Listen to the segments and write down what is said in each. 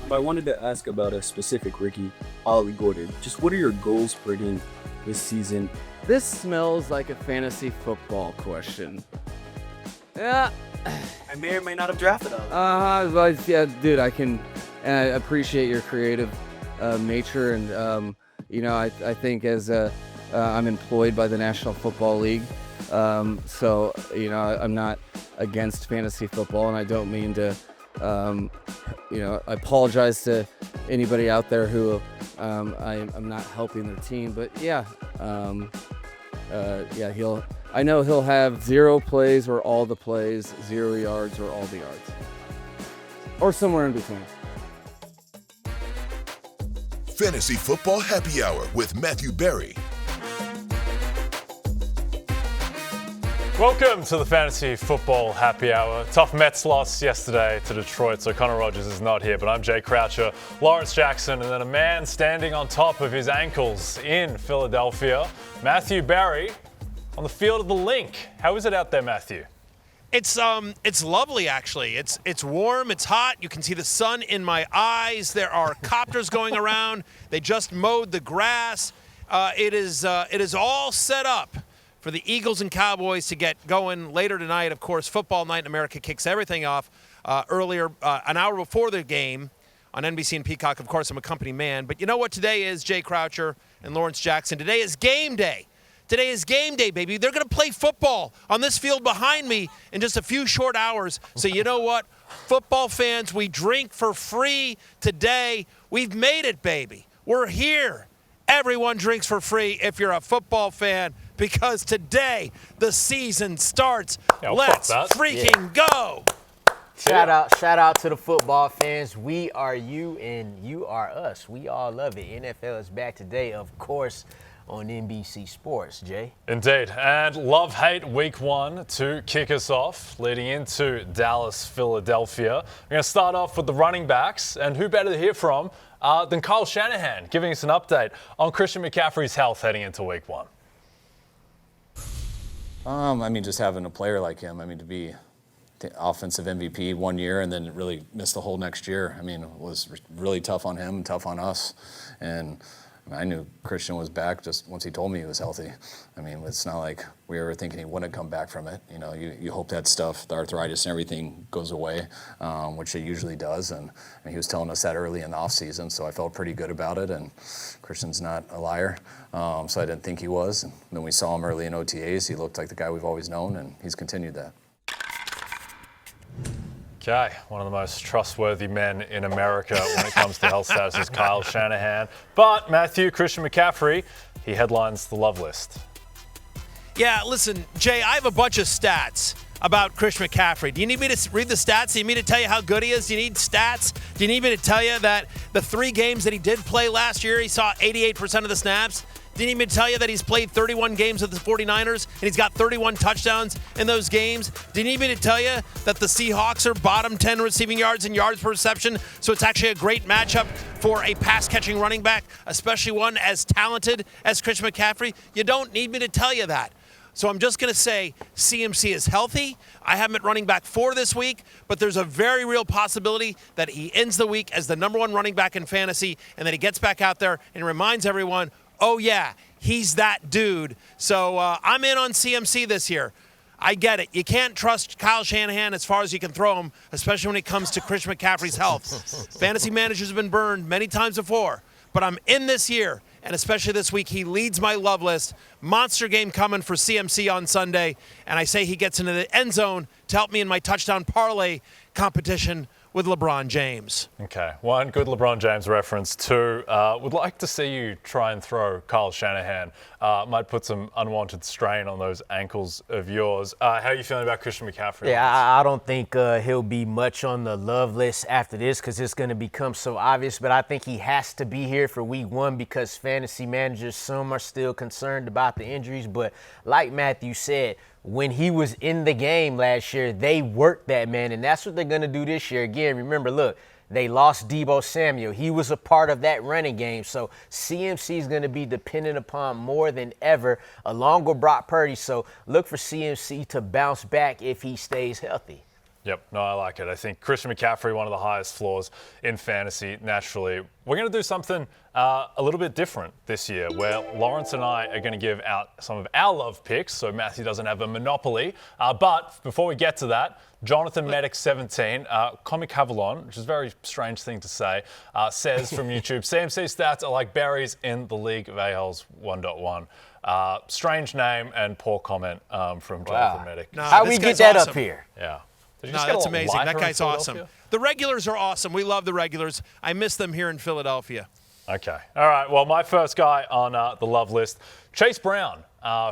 But I wanted to ask about a specific rookie, Ollie Gordon. Just what are your goals for him this season? This smells like a fantasy football question. Yeah. I may or may not have drafted him. Well, yeah, dude, I can appreciate your creative nature. And, I think as I'm employed by the National Football League. So, I'm not against fantasy football, and I don't mean to, I apologize to anybody out there who I'm not helping their team. But, I know he'll have 0 plays or all the plays, 0 yards or all the yards, or somewhere in between. Fantasy Football Happy Hour with Matthew Berry. Welcome to the Fantasy Football Happy Hour. Tough Mets loss yesterday to Detroit, so Connor Rogers is not here, but I'm Jay Croucher, Lawrence Jackson, and then a man standing on top of his ankles in Philadelphia, Matthew Berry, on the field of the Link. How is it out there, Matthew? It's lovely, actually. It's warm, it's hot. You can see the sun in my eyes. There are copters going around. They just mowed the grass. It is all set up for the Eagles and Cowboys to get going later tonight. Of course, Football Night in America kicks everything off earlier, an hour before the game on NBC and Peacock. Of course, I'm a company man. But you know what today is, Jay Croucher and Lawrence Jackson? Today is game day. Today is game day, baby. They're going to play football on this field behind me in just a few short hours. So you know what? Football fans, we drink for free today. We've made it, baby. We're here. Everyone drinks for free if you're a football fan, because today the season starts. Let's freaking go. Shout out to the football fans. We are you and you are us. We all love it. NFL is back today, of course, on NBC Sports, Jay. Indeed. And love-hate week 1 to kick us off, leading into Dallas, Philadelphia. We're going to start off with the running backs, and who better to hear from than Kyle Shanahan, giving us an update on Christian McCaffrey's health heading into week 1. Just having a player like him, to be the offensive MVP 1 year and then really miss the whole next year, it was really tough on him and tough on us. And I knew Christian was back just once he told me he was healthy. It's not like we were thinking he wouldn't come back from it. You hope that stuff, the arthritis and everything goes away, which it usually does. And he was telling us that early in the offseason, so I felt pretty good about it. And Christian's not a liar, so I didn't think he was. And then we saw him early in OTAs. He looked like the guy we've always known, and he's continued that. Okay, one of the most trustworthy men in America when it comes to health status is Kyle Shanahan. But Matthew, Christian McCaffrey, he headlines the love list. Yeah, listen, Jay, I have a bunch of stats about Christian McCaffrey. Do you need me to read the stats? Do you need me to tell you how good he is? Do you need stats? Do you need me to tell you that the 3 games that he did play last year, he saw 88% of the snaps? Do you need me to tell you that he's played 31 games with the 49ers and he's got 31 touchdowns in those games? Do you need me to tell you that the Seahawks are bottom 10 receiving yards and yards per reception? So it's actually a great matchup for a pass-catching running back, especially one as talented as Christian McCaffrey. You don't need me to tell you that. So I'm just going to say CMC is healthy. I have him at running back 4 this week, but there's a very real possibility that he ends the week as the number 1 running back in fantasy and that he gets back out there and reminds everyone, oh, yeah, he's that dude. So I'm in on CMC this year. I get it. You can't trust Kyle Shanahan as far as you can throw him, especially when it comes to Christian McCaffrey's health. Fantasy managers have been burned many times before, but I'm in this year, and especially this week, he leads my love list. Monster game coming for CMC on Sunday, and I say he gets into the end zone to help me in my touchdown parlay competition with LeBron James. Okay, 1, good LeBron James reference. 2, would like to see you try and throw Kyle Shanahan. Might put some unwanted strain on those ankles of yours. How are you feeling about Christian McCaffrey? Yeah, I don't think he'll be much on the love list after this because it's going to become so obvious, but I think he has to be here for week 1 because fantasy managers, some are still concerned about the injuries, but like Matthew said, when he was in the game last year, they worked that man, and that's what they're going to do this year. Again, remember, look, they lost Deebo Samuel. He was a part of that running game, so CMC is going to be dependent upon more than ever, along with Brock Purdy. So look for CMC to bounce back if he stays healthy. Yep, no, I like it. I think Christian McCaffrey, one of the highest floors in fantasy, naturally. We're going to do something a little bit different this year, where Lawrence and I are going to give out some of our love picks, so Matthew doesn't have a monopoly. But before we get to that, Jonathan Medic 17, Comic Havilon, which is a very strange thing to say, says from YouTube, CMC stats are like berries in the League of A-Holes 1.1. Strange name and poor comment from Jonathan Medic. No, How we get that awesome. up here? Yeah. Did you No, just get that's a amazing. lighter That in guy's awesome. Philadelphia? The regulars are awesome. We love the regulars. I miss them here in Philadelphia. Okay. All right. Well, my first guy on the love list, Chase Brown,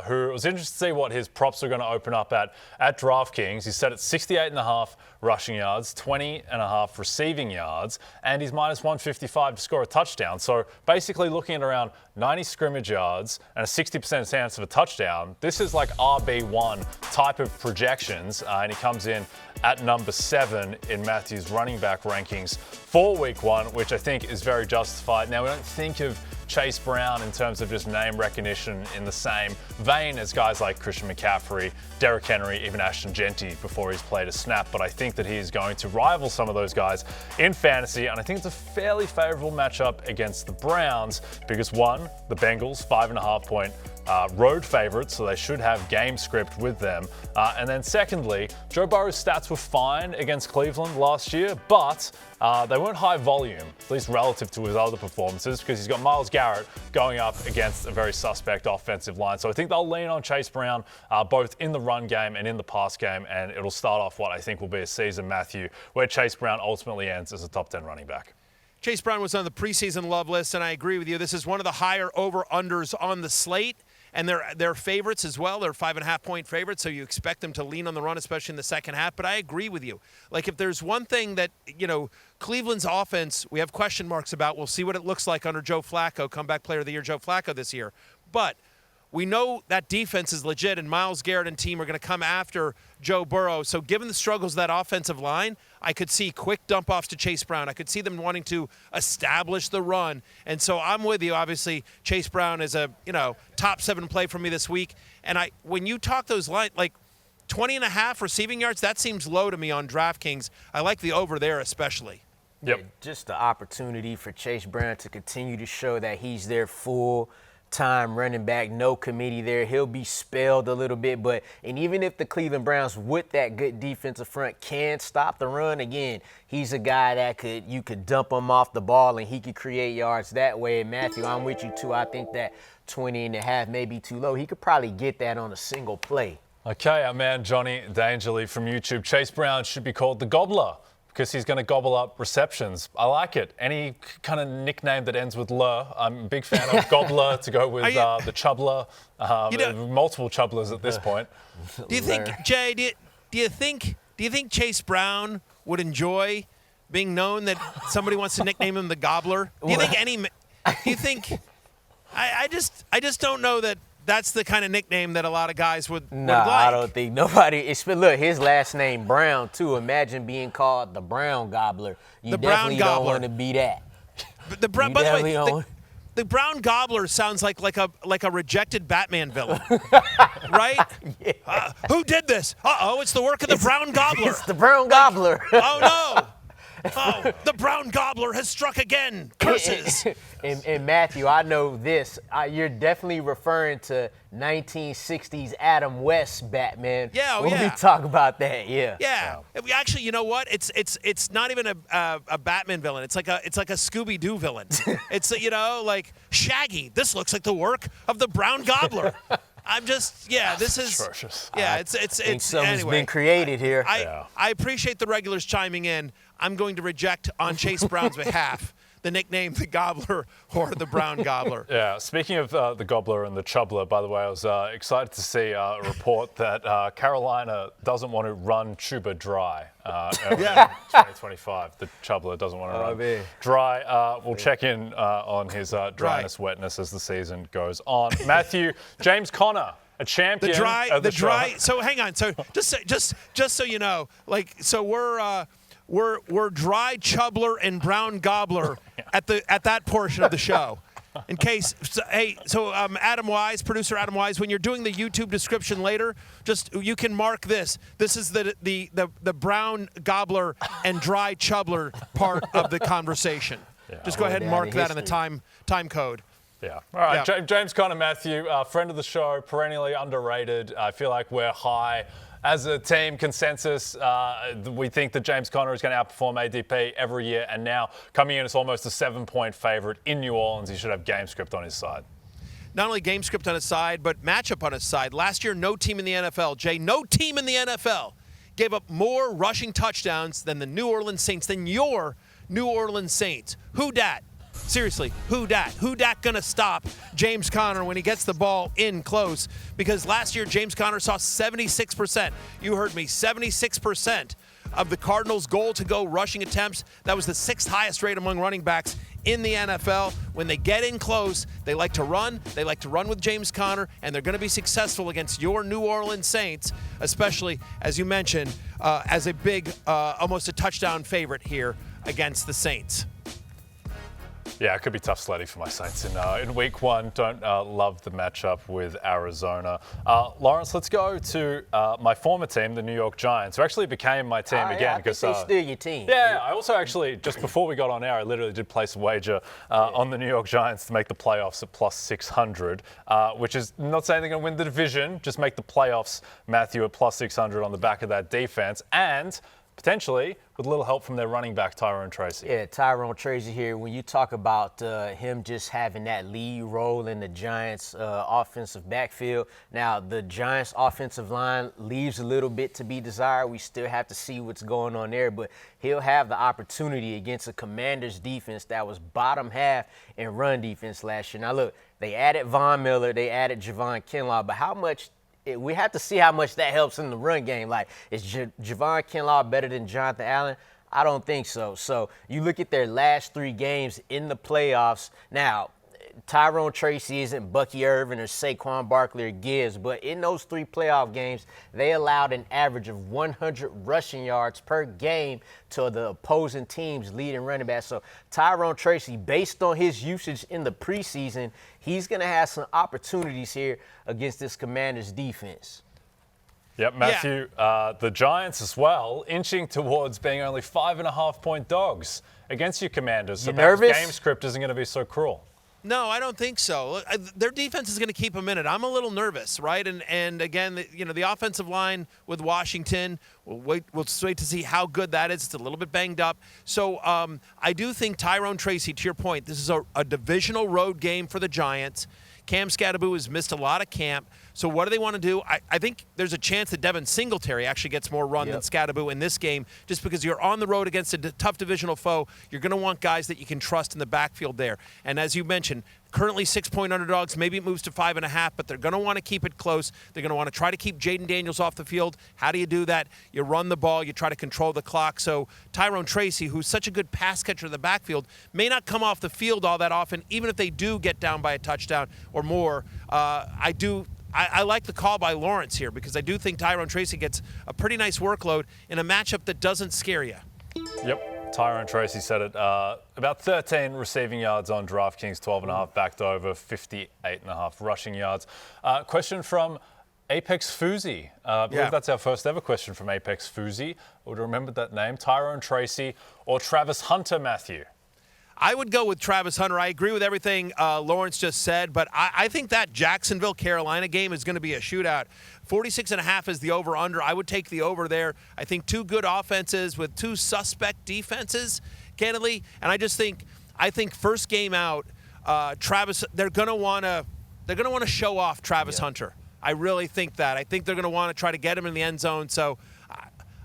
who was interested to see what his props are going to open up at DraftKings. He's set at 68.5 rushing yards, 20.5 receiving yards, and he's minus 155 to score a touchdown. So basically looking at around 90 scrimmage yards and a 60% chance of a touchdown. This is like RB1 type of projections, and he comes in at number 7 in Matthew's running back rankings for week 1, which I think is very justified. Now, we don't think of Chase Brown in terms of just name recognition in the same vein as guys like Christian McCaffrey, Derrick Henry, even Ashton Genty before he's played a snap. But I think that he is going to rival some of those guys in fantasy. And I think it's a fairly favorable matchup against the Browns because, one, the Bengals, 5.5-point road favorites, so they should have game script with them. And then secondly, Joe Burrow's stats were fine against Cleveland last year, but they weren't high volume, at least relative to his other performances, because he's got Myles Garrett going up against a very suspect offensive line. So I think they'll lean on Chase Brown both in the run game and in the pass game, and it'll start off what I think will be a season, Matthew, where Chase Brown ultimately ends as a top 10 running back. Chase Brown was on the preseason love list, and I agree with you. This is one of the higher over-unders on the slate. And they're favorites as well. They're 5.5-point favorites, so you expect them to lean on the run, especially in the second half. But I agree with you. Like, if there's one thing that, Cleveland's offense, we have question marks about. We'll see what it looks like under Joe Flacco, comeback player of the year Joe Flacco this year. But we know that defense is legit, and Myles Garrett and team are going to come after Joe Burrow. So given the struggles of that offensive line, I could see quick dump-offs to Chase Brown. I could see them wanting to establish the run. And so I'm with you. Obviously, Chase Brown is a, top 7 play for me this week. And when you talk those lines, like 20.5 receiving yards, that seems low to me on DraftKings. I like the over there especially. Yep. Yeah, just the opportunity for Chase Brown to continue to show that he's their full-time running back, no committee there. He'll be spelled a little bit, and even if the Cleveland Browns with that good defensive front can stop the run, again, he's a guy that you could dump him off the ball and he could create yards that way. And Matthew, I'm with you too. I think that 20.5 may be too low. He could probably get that on a single play. Okay, our man Johnny Dangerly from YouTube. Chase Brown should be called the Gobbler because he's going to gobble up receptions. I like it. Any kind of nickname that ends with "le," I'm a big fan of Gobbler to go with the Chubbler. Multiple Chubblers at this point. Do you think, Jay? Do you think Chase Brown would enjoy being known that somebody wants to nickname him the Gobbler? Do you think I just don't know that that's the kind of nickname that a lot of guys would like. I don't think nobody. Look, his last name Brown too. Imagine being called the Brown Gobbler. You definitely don't want to be that. But by the way, the Brown Gobbler sounds like a rejected Batman villain, right? Yeah. Who did this? It's the work of the Brown Gobbler. It's the Brown Gobbler. Oh no! Oh, the Brown Gobbler has struck again. Curses. And Matthew, I know this. You're definitely referring to 1960s Adam West Batman. Yeah, when we talk about that, yeah. Yeah. Actually, you know what? It's not even a Batman villain. It's like a Scooby-Doo villain. It's like Shaggy. This looks like the work of the Brown Gobbler. I'm just, this is, atrocious. Yeah, I think something's been created here. I appreciate the regulars chiming in. I'm going to reject on Chase Brown's behalf the nickname the Gobbler or the Brown Gobbler. Yeah, speaking of the Gobbler and the Chubbler, by the way, I was excited to see a report that Carolina doesn't want to run Chuba dry. 2025, the Chubbler doesn't want to run dry. We'll check in on his dryness, wetness as the season goes on. Matthew, James Conner, a champion of the dry. So hang on. So just so you know, we're dry Chubbler and Brown Gobbler at that portion of the show. In case, Adam Wise, producer Adam Wise, when you're doing the YouTube description later, you can mark this. This is the brown gobbler and dry chubbler part of the conversation. Yeah, just go ahead and mark that in the time code. Yeah. All right. Yeah. James Conner, Matthew, friend of the show, perennially underrated. I feel like we're high. As a team consensus, we think that James Conner is going to outperform ADP every year, and now coming in as almost a 7-point favorite in New Orleans, he should have game script on his side. Not only game script on his side, but matchup on his side. Last year, no team in the NFL, Jay, no team in the NFL gave up more rushing touchdowns than the New Orleans Saints, than your New Orleans Saints. Who dat? Seriously, who dat? Who dat gonna stop James Conner when he gets the ball in close? Because last year, James Conner saw 76%. You heard me, 76% of the Cardinals' goal-to-go rushing attempts. That was the 6th highest rate among running backs in the NFL. When they get in close, they like to run. They like to run with James Conner, and they're going to be successful against your New Orleans Saints, especially, as you mentioned, as a big, almost a touchdown favorite here against the Saints. Yeah, it could be tough sledding for my Saints in week 1. Don't love the matchup with Arizona. Lawrence, let's go to my former team, the New York Giants, who actually became my team again. Yeah, because they're still your team. Yeah, I also actually, just before we got on air, I literally did place a wager on the New York Giants to make the playoffs at plus 600, which is not saying they're going to win the division, just make the playoffs, Matthew, at plus 600 on the back of that defense. And potentially with a little help from their running back, Tyrone Tracy. Yeah, Tyrone Tracy here. When you talk about him just having that lead role in the Giants' offensive backfield, now the Giants' offensive line leaves a little bit to be desired. We still have to see what's going on there, but he'll have the opportunity against a Commanders defense that was bottom half in run defense last year. Now, look, they added Von Miller, they added Javon Kinlaw, but how much we have to see how much that helps in the run game. Like, is Javon Kinlaw better than Jonathan Allen? I don't think so. So you look at their last 3 games in the playoffs. Now, Tyrone Tracy isn't Bucky Irvin or Saquon Barkley or Gibbs, but in those 3 playoff games, they allowed an average of 100 rushing yards per game to the opposing team's leading running back. So Tyrone Tracy, based on his usage in the preseason, he's going to have some opportunities here against this Commanders defense. Yep, Matthew, the Giants as well, inching towards being only 5.5-point dogs against your Commanders. So nervous? Game script isn't going to be so cruel. No, I don't think so. Their defense is going to keep them in it. I'm a little nervous, right? And again, the offensive line with Washington, we'll wait to see how good that is. It's a little bit banged up. So I do think Tyrone Tracy, to your point, this is a divisional road game for the Giants. Cam Scatterbo has missed a lot of camp. So what do they want to do? I think there's a chance that Devin Singletary actually gets more run than Scatterbo in this game, just because you're on the road against a tough divisional foe. You're going to want guys that you can trust in the backfield there. And as you mentioned, currently 6-point underdogs. Maybe it moves to 5.5, but they're going to want to keep it close. They're going to want to try to keep Jaden Daniels off the field. How do you do that? You run the ball. You try to control the clock. So Tyrone Tracy, who's such a good pass catcher in the backfield, may not come off the field all that often, even if they do get down by a touchdown or more. I like the call by Lawrence here because I do think Tyrone Tracy gets a pretty nice workload in a matchup that doesn't scare you. Yep. Tyrone Tracy said it. About 13 receiving yards on DraftKings, 12.5 backed over, 58.5 rushing yards. Question from Apex Fuzi. I believe that's our first ever question from Apex Fuzi. I would remember that name. Tyrone Tracy or Travis Hunter, Matthew? I would go with Travis Hunter. I agree with everything Lawrence just said, but I think that Jacksonville-Carolina game is going to be a shootout. 46.5 is the over-under. I would take the over there. I think 2 good offenses with 2 suspect defenses, candidly. And I think first game out, Travis, they're going to want to show off Travis Hunter. I really think that. I think they're going to want to try to get him in the end zone. So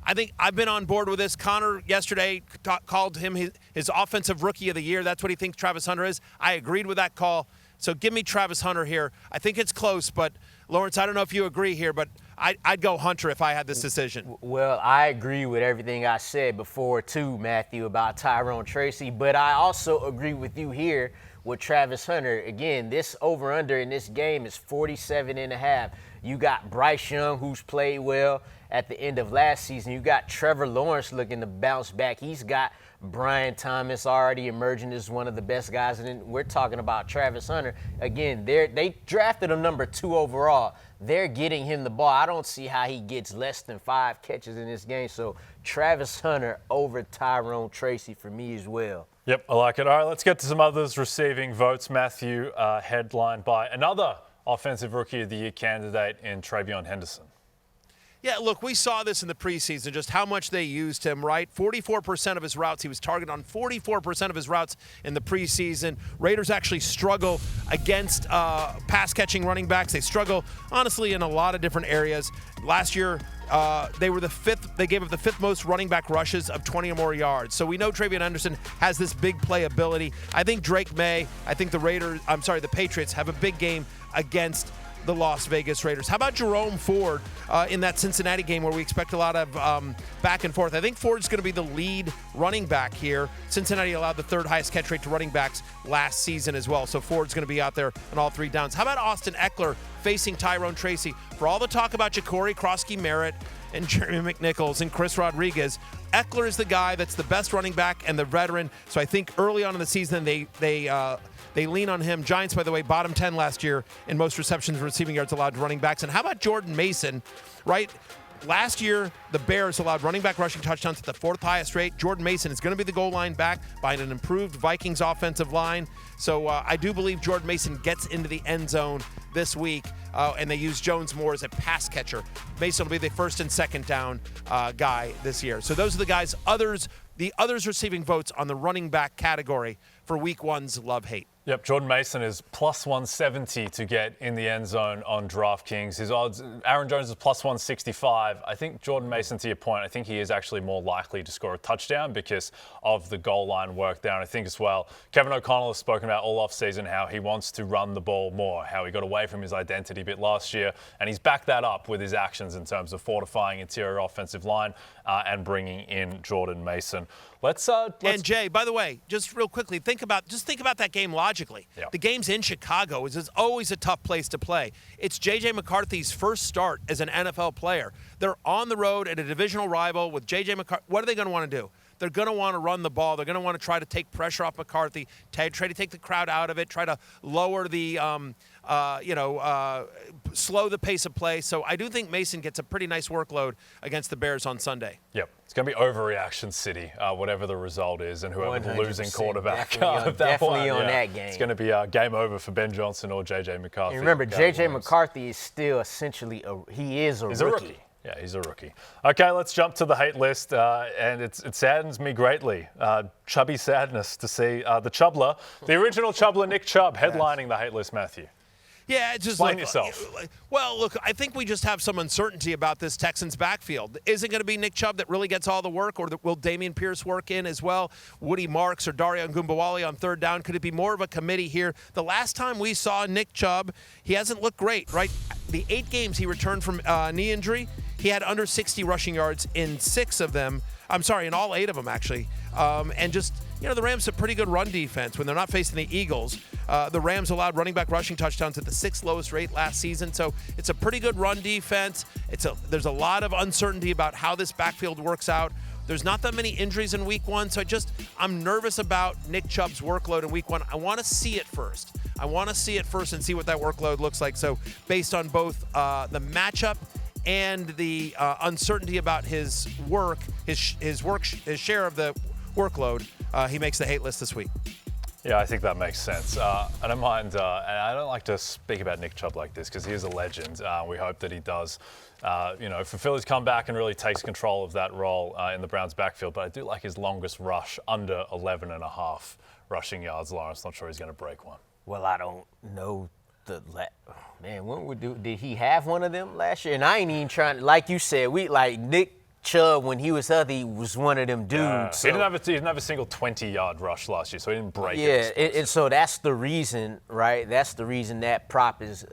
I think I've been on board with this. Connor yesterday called him his offensive rookie of the year. That's what he thinks Travis Hunter is. I agreed with that call. So give me Travis Hunter here. I think it's close, but Lawrence, I don't know if you agree here, but I'd go Hunter if I had this decision. Well, I agree with everything I said before, too, Matthew, about Tyrone Tracy, but I also agree with you here with Travis Hunter. Again, this over-under in this game is 47.5. You got Bryce Young, who's played well, at the end of last season. You got Trevor Lawrence looking to bounce back. He's got Brian Thomas already emerging as one of the best guys. And then we're talking about Travis Hunter. Again, they drafted him number 2 overall. They're getting him the ball. I don't see how he gets less than 5 catches in this game. So Travis Hunter over Tyrone Tracy for me as well. Yep, I like it. All right, let's get to some others receiving votes. Matthew, headlined by another Offensive Rookie of the Year candidate in TreVeyon Henderson. Yeah, look, we saw this in the preseason, just how much they used him, right? 44% of his routes, he was targeted on 44% of his routes in the preseason. Raiders actually struggle against pass-catching running backs. They struggle, honestly, in a lot of different areas. Last year, they were the 5th. They gave up the 5th most running back rushes of 20 or more yards. So we know TreVeyon Henderson has this big play ability. I think Drake Maye, I think the Patriots have a big game against the Las Vegas Raiders. How about Jerome Ford in that Cincinnati game where we expect a lot of back and forth? I think Ford's going to be the lead running back here. Cincinnati allowed the 3rd highest catch rate to running backs last season as well, so Ford's going to be out there on all 3 downs. How about Austin Ekeler facing Tyrone Tracy? For all the talk about Jacory, Crosky-Merritt, and Jeremy McNichols and Chris Rodriguez, Ekeler is the guy that's the best running back and the veteran. So I think early on in the season they lean on him. Giants, by the way, bottom 10 last year in most receptions and receiving yards allowed to running backs. And how about Jordan Mason, right? Last year, the Bears allowed running back rushing touchdowns at the 4th highest rate. Jordan Mason is going to be the goal line back behind an improved Vikings offensive line. So I do believe Jordan Mason gets into the end zone this week, and they use Jones more as a pass catcher. Mason will be the 1st and 2nd down guy this year. So those are the guys, the others receiving votes on the running back category for Week 1's love-hate. Yep, Jordan Mason is plus 170 to get in the end zone on DraftKings. His odds, Aaron Jones is plus 165. I think Jordan Mason, to your point, I think he is actually more likely to score a touchdown because of the goal line work there. And I think as well, Kevin O'Connell has spoken about all offseason how he wants to run the ball more, how he got away from his identity a bit last year. And he's backed that up with his actions in terms of fortifying interior offensive line and bringing in Jordan Mason. And Jay, by the way, just real quickly, think about that game logically. Yep. The game's in Chicago. It's always a tough place to play. It's J.J. McCarthy's first start as an NFL player. They're on the road at a divisional rival with J.J. McCarthy. What are they going to want to do? They're going to want to run the ball. They're going to want to try to take pressure off McCarthy, try to take the crowd out of it, try to lower the, slow the pace of play. So I do think Mason gets a pretty nice workload against the Bears on Sunday. Yep. It's going to be overreaction city, whatever the result is, and whoever the losing quarterback definitely on that game. It's going to be game over for Ben Johnson or J.J. McCarthy. And remember, J.J. McCarthy is still essentially he's a rookie. Yeah, he's a rookie. Okay, let's jump to the hate list, and it saddens me greatly. Chubby sadness to see the Chubbler, the original Chubbler, Nick Chubb, headlining the hate list, Matthew. Yeah, it's just explain yourself. Well, look, I think we just have some uncertainty about this Texans backfield. Is it going to be Nick Chubb that really gets all the work, or will Dameon Pierce work in as well? Woody Marks or Dario Ngumbawale on 3rd down? Could it be more of a committee here? The last time we saw Nick Chubb, he hasn't looked great, right? The 8 games he returned from knee injury, he had under 60 rushing yards in 6 of them. I'm sorry, in all 8 of them, actually. And just, the Rams have pretty good run defense when they're not facing the Eagles. The Rams allowed running back rushing touchdowns at the 6th lowest rate last season. So it's a pretty good run defense. There's a lot of uncertainty about how this backfield works out. There's not that many injuries in Week 1, so I'm nervous about Nick Chubb's workload in Week 1. I want to see it first. And see what that workload looks like. So based on both the matchup and the uncertainty about his work, his share of the workload, he makes the hate list this week. Yeah, I think that makes sense. I don't mind, and I don't like to speak about Nick Chubb like this because he is a legend. We hope that he does, fulfill his comeback and really takes control of that role in the Browns' backfield. But I do like his longest rush, under 11.5 rushing yards. Lawrence, not sure he's going to break one. Well, I don't know. Did he have one of them last year? And I ain't even trying, like you said, Nick Chubb, when he was healthy, was one of them dudes. So. He didn't have a single 20 20-yard rush last year, so he didn't break it. Yeah, and so that's the reason, right? That's the reason that prop is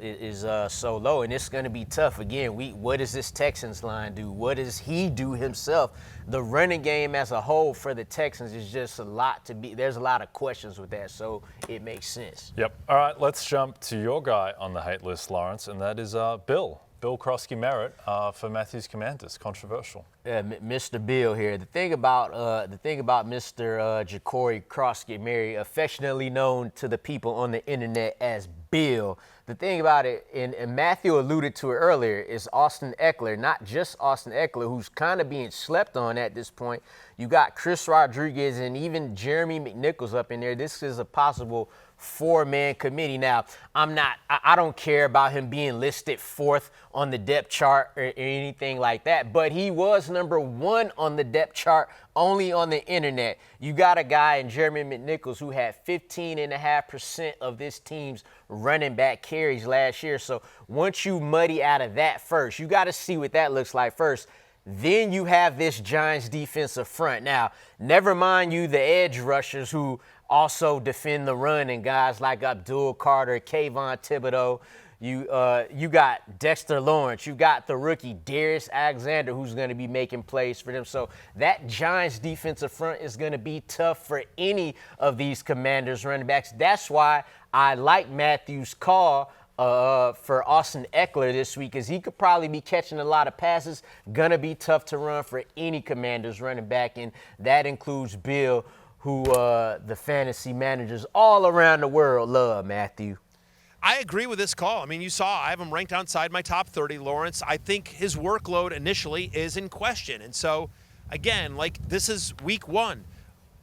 so low, and it's going to be tough. Again, what does this Texans line do? What does he do himself? The running game as a whole for the Texans is just there's a lot of questions with that, so it makes sense. Yep. All right, let's jump to your guy on the hate list, Lawrence, and that is Bill. Bill Crosky-Merritt for Matthew's Commanders. Controversial. Yeah, Mr. Bill here. The thing about Mr. Jacory Crosky-Merritt, affectionately known to the people on the internet as Bill. The thing about it, and Matthew alluded to it earlier, is Austin Ekeler. Not just Austin Ekeler, who's kind of being slept on at this point. You got Chris Rodriguez and even Jeremy McNichols up in there. This is a possible 4-man committee. Now, I don't care about him being listed 4th on the depth chart or anything like that, but he was number 1 on the depth chart only on the internet. You got a guy in Jeremy McNichols who had 15.5% of this team's running back carries last year. So once you muddy out of that first, you got to see what that looks like first. Then you have this Giants defensive front. Now, never mind you the edge rushers who also defend the run, and guys like Abdul Carter, Kayvon Thibodeau. You got Dexter Lawrence. You got the rookie Darius Alexander, who's going to be making plays for them. So that Giants defensive front is going to be tough for any of these Commanders running backs. That's why I like Matthew's call for Austin Ekeler this week, because he could probably be catching a lot of passes. Gonna be tough to run for any Commanders running back, and that includes Bill, who the fantasy managers all around the world love, Matthew. I agree with this call. I mean, you saw I have him ranked outside my top 30, Lawrence. I think his workload initially is in question. And so, again, like, this is week 1.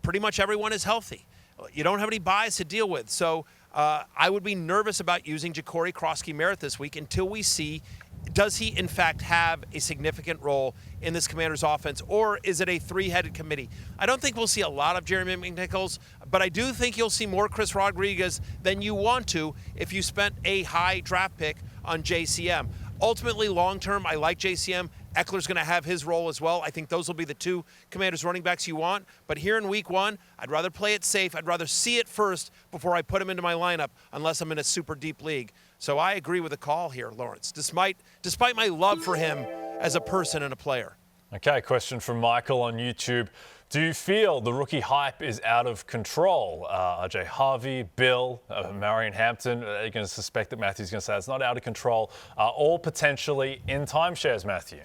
Pretty much everyone is healthy. You don't have any buys to deal with. So I would be nervous about using Jacory Crosky-Merritt this week until we see, does he in fact have a significant role in this Commanders offense, or is it a 3-headed committee? I don't think we'll see a lot of Jeremy McNichols, but I do think you'll see more Chris Rodriguez than you want to if you spent a high draft pick on JCM. Ultimately, long-term, I like JCM. Ekeler's going to have his role as well. I think those will be the 2 Commanders running backs you want. But here in week 1, I'd rather play it safe. I'd rather see it first before I put him into my lineup, unless I'm in a super deep league. So I agree with the call here, Lawrence, despite my love for him as a person and a player. Okay, question from Michael on YouTube. Do you feel the rookie hype is out of control? RJ Harvey, Bill, Marion Hampton, are you going to suspect that Matthew's going to say it's not out of control, all potentially in timeshares, Matthew?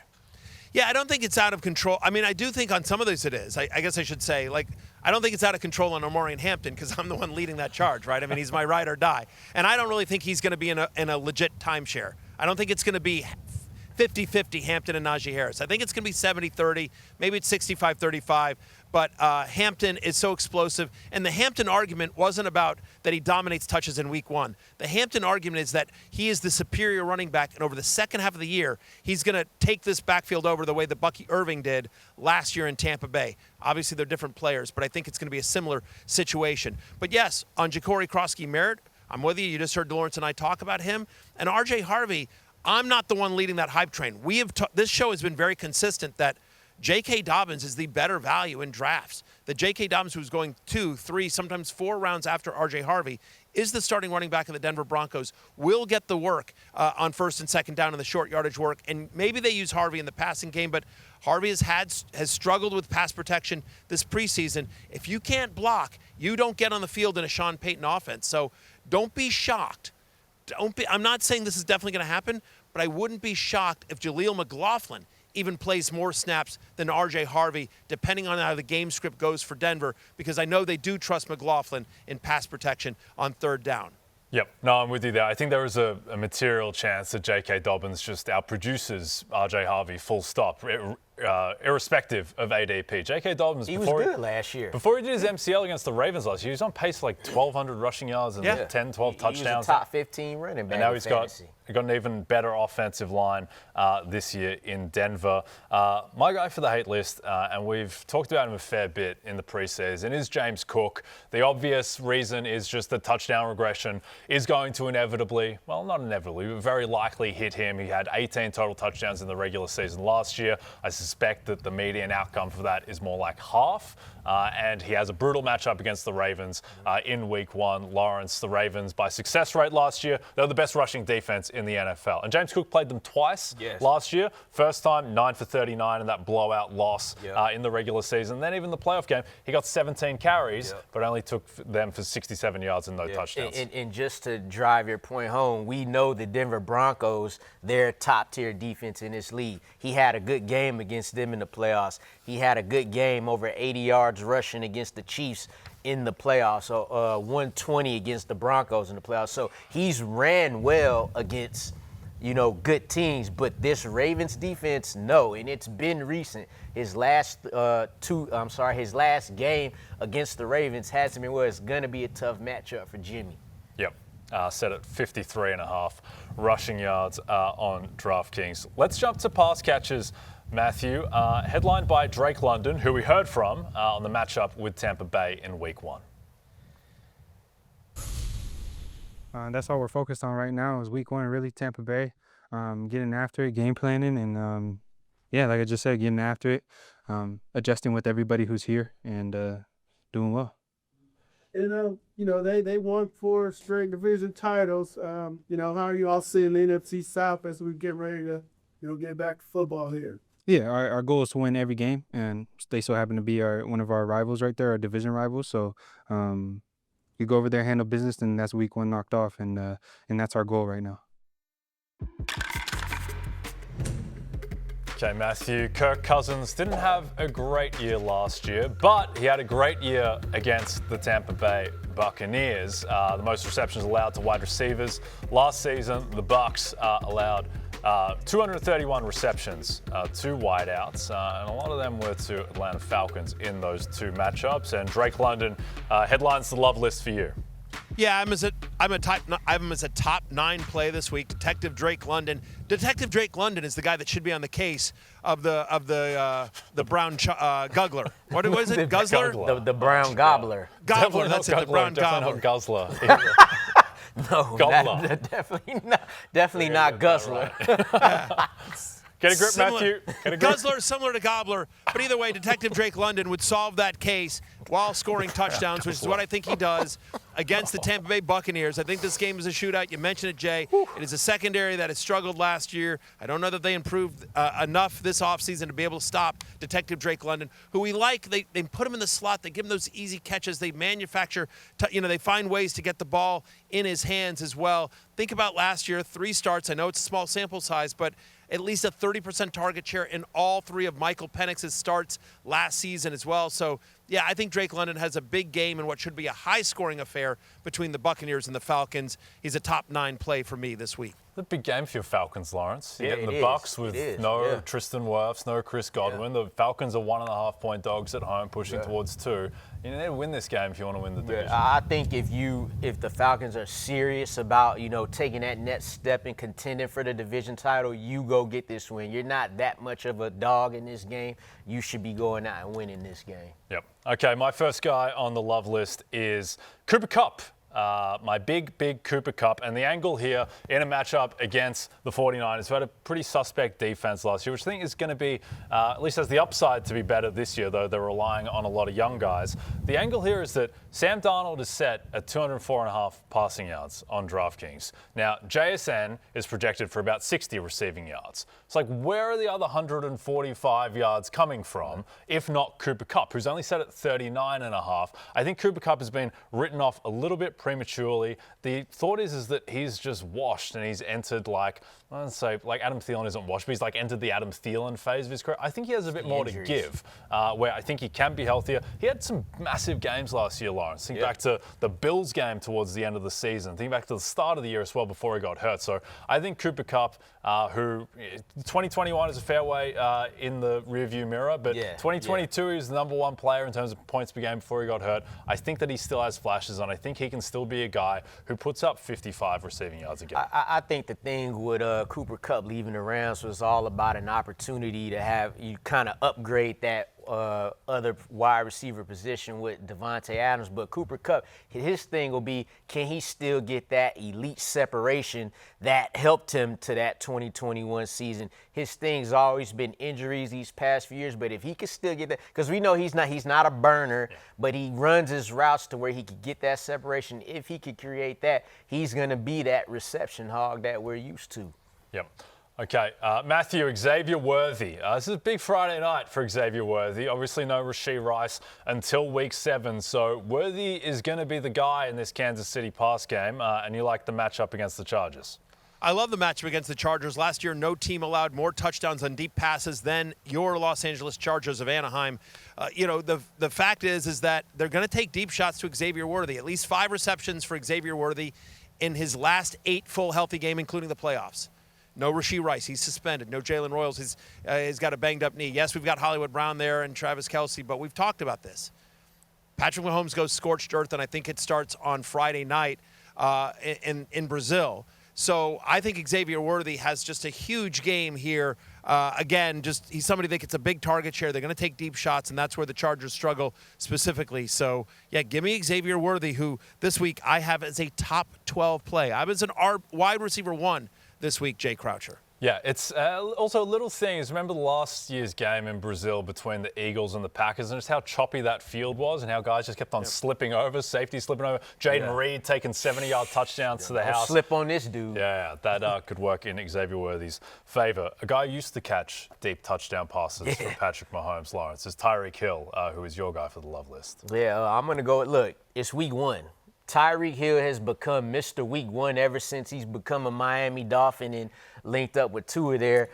Yeah, I don't think it's out of control. I mean, I do think on some of these it is. I guess I should say, like, I don't think it's out of control on Marion Hampton because I'm the one leading that charge, right? I mean, he's my ride or die. And I don't really think he's going to be in a legit timeshare. I don't think it's going to be 50-50 Hampton and Najee Harris. I think it's going to be 70-30, maybe it's 65-35. But Hampton is so explosive. And the Hampton argument wasn't about that he dominates touches in week 1. The Hampton argument is that he is the superior running back, and over the second half of the year, he's going to take this backfield over the way that Bucky Irving did last year in Tampa Bay. Obviously, they're different players, but I think it's going to be a similar situation. But yes, on Jacory Crosky-Merritt, I'm with you. You just heard Lawrence and I talk about him. And RJ Harvey, I'm not the one leading that hype train. This show has been very consistent that J.K. Dobbins is the better value in drafts. The J.K. Dobbins, who's going 2, 3, sometimes 4 rounds after R.J. Harvey, is the starting running back of the Denver Broncos, will get the work on first and second down in the short yardage work. And maybe they use Harvey in the passing game, but Harvey has struggled with pass protection this preseason. If you can't block, you don't get on the field in a Sean Payton offense. So don't be shocked. I'm not saying this is definitely going to happen, but I wouldn't be shocked if Jaleel McLaughlin even plays more snaps than R.J. Harvey, depending on how the game script goes for Denver, because I know they do trust McLaughlin in pass protection on third down. Yep. No, I'm with you there. I think there is a material chance that J.K. Dobbins just outproduces R.J. Harvey full stop, irrespective of ADP. J.K. Dobbins, he was good last year. Before he did his MCL against the Ravens last year, he was on pace for like 1,200 rushing yards and 10, 12 touchdowns. He was a top 15 running back. And now he's got an even better offensive line this year in Denver. My guy for the hate list, and we've talked about him a fair bit in the preseason, is James Cook. The obvious reason is just the touchdown regression is going to inevitably, well, not inevitably, but very likely hit him. He had 18 total touchdowns in the regular season last year. I suspect that the median outcome for that is more like half. And he has a brutal matchup against the Ravens in week 1. Lawrence, the Ravens, by success rate last year, they're the best rushing defense in the NFL. And James Cook played them twice last year. First time, 9 for 39 in that blowout loss in the regular season. Then even the playoff game, he got 17 carries, but only took them for 67 yards and no touchdowns. And just to drive your point home, we know the Denver Broncos, they're top-tier defense in this league. He had a good game against them in the playoffs. He had a good game, over 80 yards rushing against the Chiefs in the playoffs, so 120 against the Broncos in the playoffs. So he's ran well against, good teams, but this Ravens defense, no, and it's been recent. His last his last game against the Ravens hasn't been well. It's going to be a tough matchup for Jimmy. Yep. Set at 53.5 rushing yards on DraftKings. Let's jump to pass catches, Matthew. Headlined by Drake London, who we heard from on the matchup with Tampa Bay in Week 1. That's all we're focused on right now is Week 1, really Tampa Bay. Getting after it, game planning, and like I just said, getting after it, adjusting with everybody who's here, and doing well. And, they won 4 straight division titles. How are you all seeing the NFC South as we get ready to, get back to football here? Yeah, our goal is to win every game, and they so happen to be one of our rivals right there, our division rivals. So you go over there, handle business, and that's Week 1 knocked off, and that's our goal right now. Okay, Matthew, Kirk Cousins didn't have a great year last year, but he had a great year against the Tampa Bay Buccaneers. The most receptions allowed to wide receivers. Last season, the Bucs allowed 231 receptions to wideouts, and a lot of them were to Atlanta Falcons in those 2 matchups. And Drake London headlines the love list for you. Yeah, I'm as a top 9 play this week. Detective Drake London. Detective Drake London is the guy that should be on the case of the brown guggler. What is it? Guzzler? The brown gobbler. Gobbler. That's it. The brown gobbler. Not guzzler. No, definitely not guzzler. Get a grip, Matthew. Get a grip. Guzzler, similar to Gobbler. But either way, Detective Drake London would solve that case while scoring touchdowns, which is what I think he does against the Tampa Bay Buccaneers. I think this game is a shootout. You mentioned it, Jay. It is a secondary that has struggled last year. I don't know that they improved enough this offseason to be able to stop Detective Drake London, who we like. They put him in the slot. They give him those easy catches. They manufacture, they find ways to get the ball in his hands as well. Think about last year, 3 starts. I know it's a small sample size, but at least a 30% target share in all 3 of Michael Penix's starts last season as well. So, yeah, I think Drake London has a big game in what should be a high-scoring affair between the Buccaneers and the Falcons. He's a top 9 play for me this week. A big game for your Falcons, Lawrence. You're getting the is. Bucs with no Tristan Wirfs, no Chris Godwin. The Falcons are 1.5-point dogs at home, pushing towards 2. You need to win this game if you want to win the division. I think if the Falcons are serious about, taking that next step and contending for the division title, you go get this win. You're not that much of a dog in this game. You should be going out and winning this game. Yep. Okay, my first guy on the love list is Cooper Kupp. My big Cooper Kupp, and the angle here in a matchup against the 49ers, who had a pretty suspect defense last year, which I think is going to be, at least has the upside to be better this year, though they're relying on a lot of young guys. The angle here is that Sam Darnold is set at 204.5 passing yards on DraftKings. Now, JSN is projected for about 60 receiving yards. It's like, where are the other 145 yards coming from, if not Cooper Kupp, who's only set at 39.5? I think Cooper Kupp has been written off a little bit prematurely. The thought is that he's just washed and he's entered I don't say Adam Thielen isn't washed, but he's entered the Adam Thielen phase of his career. I think he has a bit more to give, where I think he can be healthier. He had some massive games last year, Lawrence. Think back to the Bills game towards the end of the season. Think back to the start of the year as well before he got hurt. So I think Cooper Kupp, who 2021 is a fair way in the rearview mirror, but 2022 he was the number 1 player in terms of points per game before he got hurt. I think that he still has flashes, and I think he can still be a guy who puts up 55 receiving yards a game. I think the thing with Cooper Kupp leaving the Rams was all about an opportunity to have you kind of upgrade that other wide receiver position with Davante Adams. But Cooper Kupp, his thing will be, can he still get that elite separation that helped him to that 2021 season? His thing's always been injuries these past few years, but if he could still get that, because we know he's not a burner, but he runs his routes to where he could get that separation. If he could create that, he's going to be that reception hog that we're used to. Yep. Okay, Matthew, Xavier Worthy. This is a big Friday night for Xavier Worthy. Obviously no Rashee Rice until week 7. So Worthy is going to be the guy in this Kansas City pass game, and you like the matchup against the Chargers. I love the matchup against the Chargers. Last year, no team allowed more touchdowns on deep passes than your Los Angeles Chargers of Anaheim. The fact is that they're going to take deep shots to Xavier Worthy. At least 5 receptions for Xavier Worthy in his last 8 full healthy game, including the playoffs. No Rashee Rice, he's suspended. No Jalen Royals, he's got a banged-up knee. Yes, we've got Hollywood Brown there and Travis Kelce, but we've talked about this. Patrick Mahomes goes scorched earth, and I think it starts on Friday night in Brazil. So I think Xavier Worthy has just a huge game here. Again, he's somebody that gets a big target share. They're going to take deep shots, and that's where the Chargers struggle specifically. So, yeah, give me Xavier Worthy, who this week I have as a top 12 play. I was an wide receiver 1 this week, Jay Croucher. Yeah, it's also little things. Remember last year's game in Brazil between the Eagles and the Packers and just how choppy that field was and how guys just kept on slipping over, safety slipping over. Jaden Reed taking 70-yard touchdowns to the house. Slip on this dude. Yeah, that could work in Xavier Worthy's favor. A guy who used to catch deep touchdown passes for Patrick Mahomes, Lawrence, is Tyreek Hill, who is your guy for the love list. Yeah, I'm going to go. Look, it's week 1. Tyreek Hill has become Mr. Week 1 ever since he's become a Miami Dolphin and linked up with Tua there.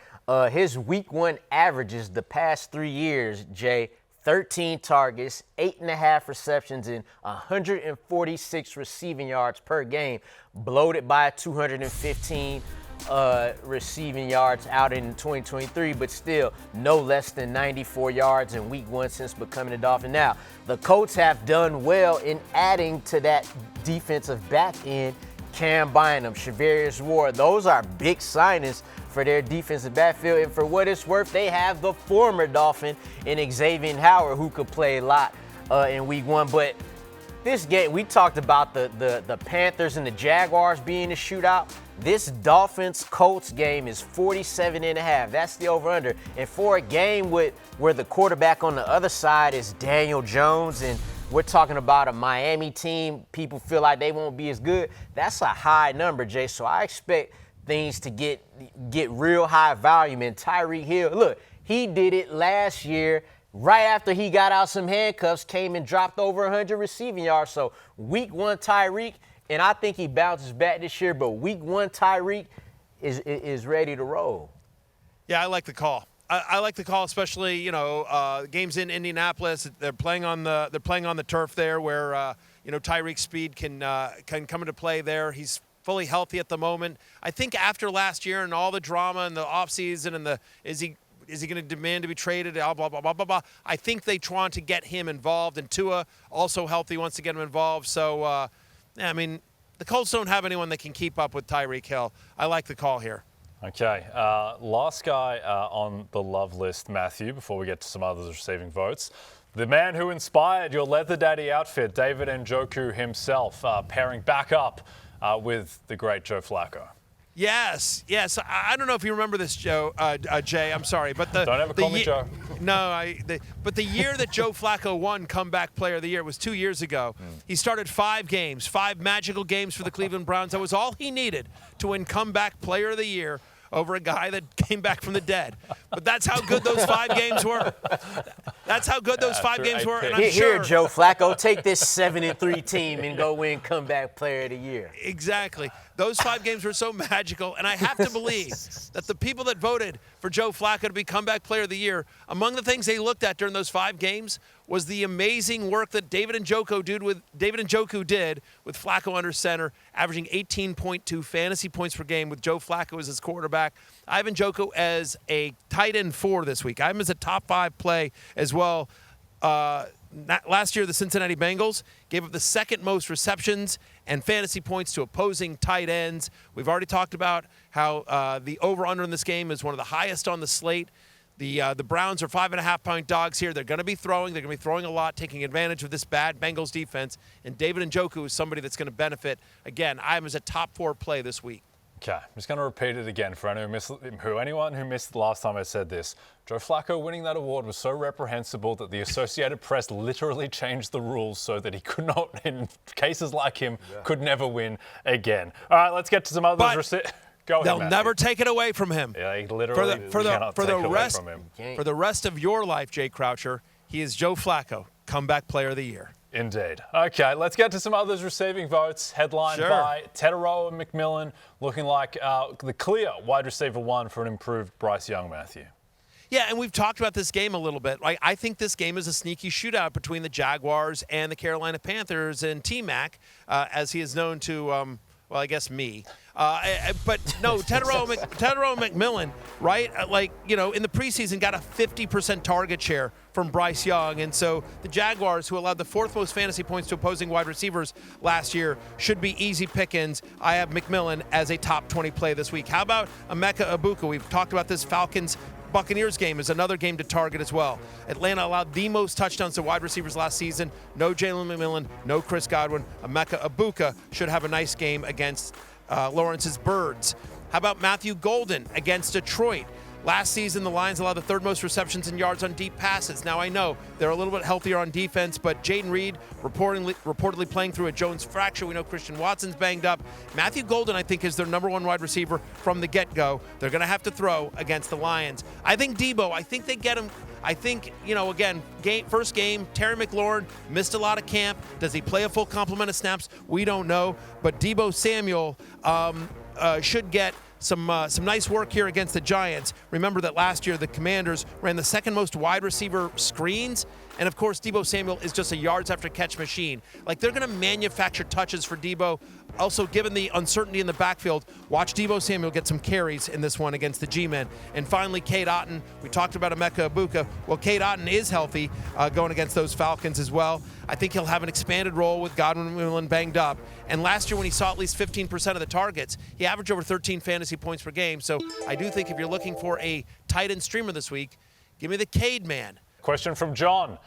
His Week 1 averages the past 3 years, Jay, 13 targets, 8.5 receptions, and 146 receiving yards per game, bloated by 215 receiving yards out in 2023, but still no less than 94 yards in week 1 since becoming a Dolphin. Now, the Colts have done well in adding to that defensive back end. Cam Bynum, Xavier Worthy, those are big signings for their defensive backfield. And for what it's worth, they have the former Dolphin in Xavier Howard, who could play a lot in week 1. But this game, we talked about the Panthers and the Jaguars being a shootout. This Dolphins-Colts game is 47.5. That's the over-under. And for a game where the quarterback on the other side is Daniel Jones, and we're talking about a Miami team, people feel like they won't be as good, that's a high number, Jay. So I expect things to get real high volume. And Tyreek Hill, look, he did it last year. Right after he got out some handcuffs, came and dropped over 100 receiving yards. So week 1 Tyreek, and I think he bounces back this year, but week 1 Tyreek is ready to roll. Yeah, I like the call. I like the call, especially games in Indianapolis. They're playing on the turf there, where Tyreek's speed can come into play there. He's fully healthy at the moment. I think after last year and all the drama and the offseason and is he going to demand to be traded? Blah, blah, blah, blah, blah, blah. I think they want to get him involved, and Tua also healthy, wants to get him involved. So, the Colts don't have anyone that can keep up with Tyreek Hill. I like the call here. Okay, last guy on the love list, Matthew, before we get to some others receiving votes. The man who inspired your Leather Daddy outfit, David Njoku himself, pairing back up with the great Joe Flacco. Yes. I don't know if you remember this, Jay. I'm sorry, but don't ever call me Joe. No, but the year that Joe Flacco won Comeback Player of the Year was 2 years ago. He started 5 games, 5 magical games for the Cleveland Browns. That was all he needed to win Comeback Player of the Year over a guy that came back from the dead. But that's how good those 5 games were. That's how good those 5 games were. And I'm Here, Joe Flacco, take this 7-3 team and go win Comeback Player of the Year. Exactly. Those 5 games were so magical, and I have to believe that the people that voted for Joe Flacco to be Comeback Player of the Year, among the things they looked at during those 5 games was the amazing work that David Njoku did with Flacco under center, averaging 18.2 fantasy points per game with Joe Flacco as his quarterback. I have Njoku as a tight end 4 this week. I have him as a top 5 play as well. Last year, the Cincinnati Bengals gave up the 2nd most receptions and fantasy points to opposing tight ends. We've already talked about how the over-under in this game is one of the highest on the slate. The Browns are 5.5-point dogs here. They're going to be throwing. They're going to be throwing a lot, taking advantage of this bad Bengals defense. And David Njoku is somebody that's going to benefit. Again, I am as a top 4 play this week. Okay, I'm just going to repeat it again for anyone who missed the last time I said this. Joe Flacco winning that award was so reprehensible that the Associated Press literally changed the rules so that he could not, in cases like him, could never win again. All right, let's get to some others. Go ahead, They'll Matthew. never take it away from him. Yeah, he literally cannot take it away from him. For the rest of your life, Jay Croucher, he is Joe Flacco, comeback player of the year. Indeed. Okay, let's get to some others receiving votes. Headlined by Tetairoa and McMillan, looking like the clear wide receiver 1 for an improved Bryce Young, Matthew. Yeah, and we've talked about this game a little bit. I think this game is a sneaky shootout between the Jaguars and the Carolina Panthers, and T-Mac, as he is known to, well, I guess me. But no, Tetairoa McMillan, right? In the preseason got a 50% target share from Bryce Young. And so the Jaguars, who allowed the 4th most fantasy points to opposing wide receivers last year, should be easy pickings. I have McMillan as a top 20 play this week. How about Emeka Egbuka? We've talked about this Buccaneers game is another game to target as well. Atlanta allowed the most touchdowns to wide receivers last season. No Jalen McMillan, no Chris Godwin. Emeka Egbuka should have a nice game against Lawrence's Birds. How about Matthew Golden against Detroit? Last season, the Lions allowed the 3rd most receptions and yards on deep passes. Now, I know they're a little bit healthier on defense, but Jaden Reed reportedly playing through a Jones fracture. We know Christian Watson's banged up. Matthew Golden, I think, is their number 1 wide receiver from the get-go. They're going to have to throw against the Lions. I think Deebo, I think they get him. I think, first game, Terry McLaurin missed a lot of camp. Does he play a full complement of snaps? We don't know. But Deebo Samuel should get some nice work here against the Giants. Remember that last year the Commanders ran the 2nd most wide receiver screens, and of course Deebo Samuel is just a yards after catch machine. They're going to manufacture touches for Deebo. Also, given the uncertainty in the backfield, watch Deebo Samuel get some carries in this one against the G-men. And finally, Cade Otton. We talked about Emeka Egbuka. Well, Cade Otton is healthy going against those Falcons as well. I think he'll have an expanded role with Godwin and McMillan banged up. And last year when he saw at least 15% of the targets, he averaged over 13 fantasy points per game. So I do think if you're looking for a tight end streamer this week, give me the Cade man. Question from John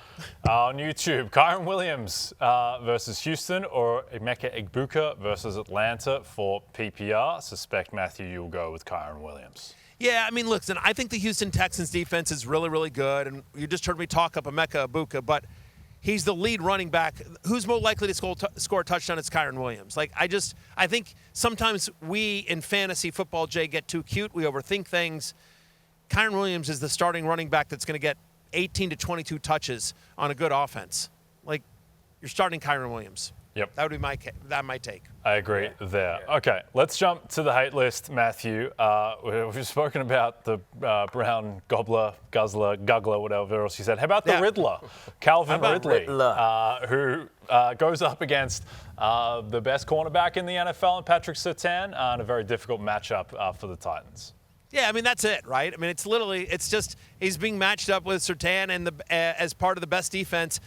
on YouTube. Kyren Williams versus Houston or Emeka Egbuka versus Atlanta for PPR? Suspect, Matthew, you'll go with Kyren Williams. Yeah, listen, I think the Houston Texans defense is really, really good. And you just heard me talk up Emeka Egbuka, but he's the lead running back. Who's more likely to score a touchdown? It's Kyren Williams. I think sometimes we in fantasy football, Jay, get too cute. We overthink things. Kyren Williams is the starting running back that's going to get 18 to 22 touches on a good offense. You're starting Kyren Williams. Yep. That would be my take. I agree there. Okay, let's jump to the hate list, Matthew. We've spoken about the Brown Gobbler, Guzzler, Guggler, whatever else you said. How about the Riddler, Calvin Ridley, who goes up against the best cornerback in the NFL, Patrick Surtain, in a very difficult matchup for the Titans? Yeah, that's it, right? It's just he's being matched up with Surtain and as part of the best defense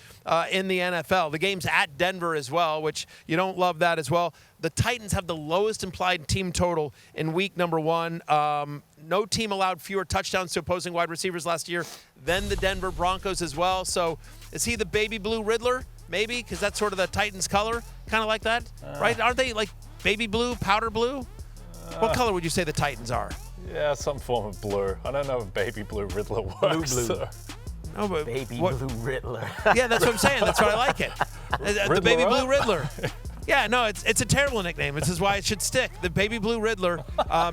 in the NFL. The game's at Denver as well, which you don't love that as well. The Titans have the lowest implied team total in week number 1. No team allowed fewer touchdowns to opposing wide receivers last year than the Denver Broncos as well. So is he the baby blue Riddler? Maybe, because that's sort of the Titans' color, kind of like that, right? Aren't they like baby blue, powder blue? What color would you say the Titans are? Yeah, some form of blue. I don't know if baby blue Riddler works. Blue. So. No, but Baby blue Riddler. Yeah, that's what I'm saying. That's why I like it. The baby blue Riddler. Yeah, no, it's a terrible nickname. This is why it should stick. The baby blue Riddler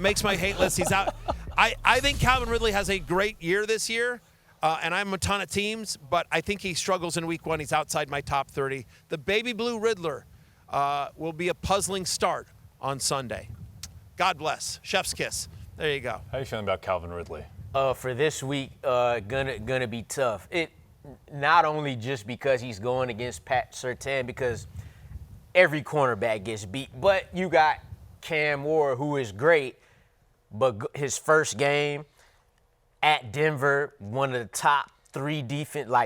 makes my hate list. He's out. I think Calvin Ridley has a great year this year, and I'm a ton of teams, but I think he struggles in week 1. He's outside my top 30. The baby blue Riddler will be a puzzling start on Sunday. God bless. Chef's kiss. There you go. How are you feeling about Calvin Ridley? For this week, gonna be tough. It not only just because he's going against Pat Surtain, because every cornerback gets beat, but you got Cam Ward, who is great, but his first game at Denver, one of the top 3